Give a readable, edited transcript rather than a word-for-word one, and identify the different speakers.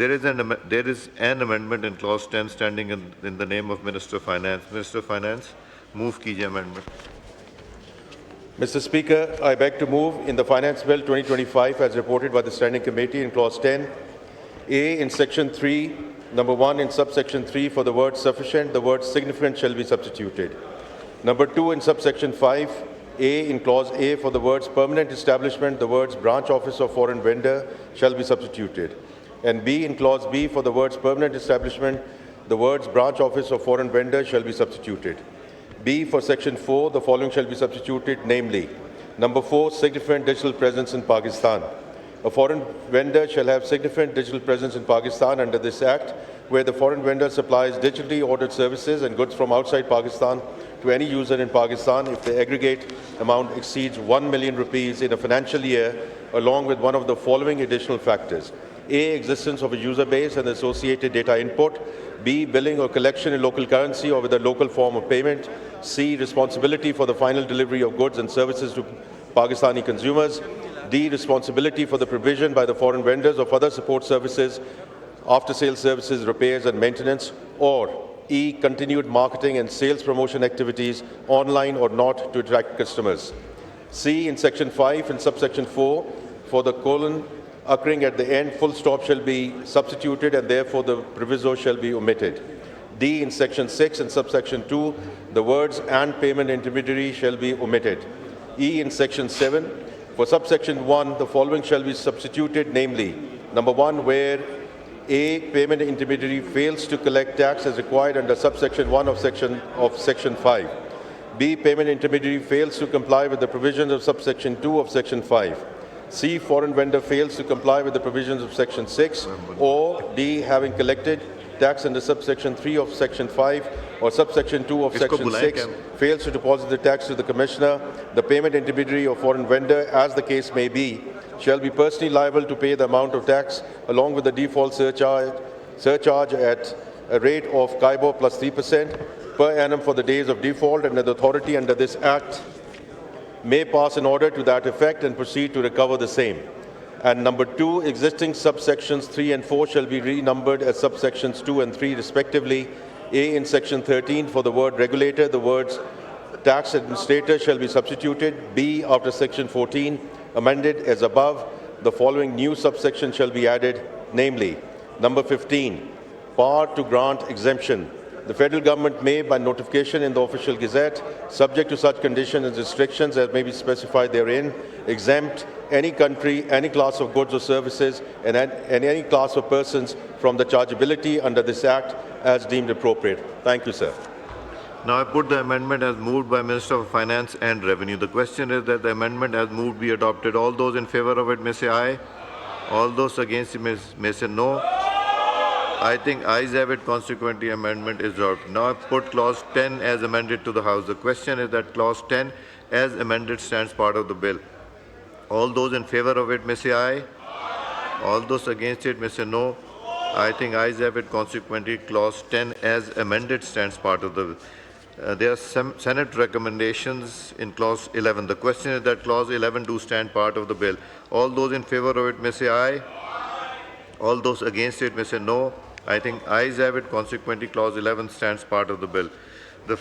Speaker 1: There is an amendment in clause 10 standing in the name of Minister of Finance. Minister of Finance, move कीजिए amendment.
Speaker 2: Mr. Speaker, I beg to move in the Finance Bill 2025 as reported by the Standing Committee in clause 10, A in section 3, number 1 in subsection 3 for the word sufficient, the word significant shall be substituted. Number 2 in subsection 5, A in clause A for the words permanent establishment, the words branch office or foreign vendor shall be substituted. And B in clause B for the words permanent establishment, the words branch office or foreign vendor shall be substituted. B for section 4, the following shall be substituted, namely, number 4, significant digital presence in Pakistan. A foreign vendor shall have significant digital presence in Pakistan under this Act, where the foreign vendor supplies digitally ordered services and goods from outside Pakistan to any user in Pakistan if the aggregate amount exceeds 1 million rupees in a financial year, along with one of the following additional factors. A, existence of a user base and associated data input. B, billing or collection in local currency or with a local form of payment. C, responsibility for the final delivery of goods and services to Pakistani consumers. D, responsibility for the provision by the foreign vendors of other support services, after-sales services, repairs and maintenance. Or E, continued marketing and sales promotion activities, online or not, to attract customers. C, in section 5 and subsection 4, for the colon occurring at the end, full stop shall be substituted and therefore the proviso shall be omitted. D, in section 6 and subsection 2, the words and payment intermediary shall be omitted. E, in section 7, for subsection 1, the following shall be substituted, namely, number 1, where A, payment intermediary fails to collect tax as required under subsection 1 of section 5. B, payment intermediary fails to comply with the provisions of subsection 2 of section 5. C, foreign vendor fails to comply with the provisions of section 6. Or D, having collected tax under subsection 3 of section 5 or subsection 2 of section 6, fails to deposit the tax to the commissioner, the payment intermediary or foreign vendor, as the case may be, shall be personally liable to pay the amount of tax along with the default surcharge at a rate of CIBOR plus 3% per annum for the days of default, and the authority under this Act may pass an order to that effect and proceed to recover the same. And number 2, existing subsections 3 and 4 shall be renumbered as subsections 2 and 3 respectively. A, in section 13, for the word regulator, the words tax administrator shall be substituted. B, after section 14, amended as above, the following new subsection shall be added, namely, number 15, power to grant exemption. The federal government may, by notification in the official gazette, subject to such conditions and restrictions as may be specified therein, exempt any country, any class of goods or services, and any class of persons from the chargeability under this Act as deemed appropriate. Thank you, sir.
Speaker 1: Now I put the amendment as moved by Minister of Finance and Revenue. The question is that the amendment as moved be adopted. All those in favor of it may say aye. All those against it may say no. I think ayes have it. Consequently, amendment is adopted. Now I put clause 10 as amended to the House. The question is that clause 10 as amended stands part of the bill. All those in favor of it may say aye. All those against it may say no. I think ayes have it. Consequently, clause 10 as amended stands part of the bill. There are some Senate recommendations in clause 11. The question is that clause 11 do stand part of the bill. All those in favor of it may say aye. All those against it may say no. I think ayes have it. Consequently, clause 11 stands part of the bill. The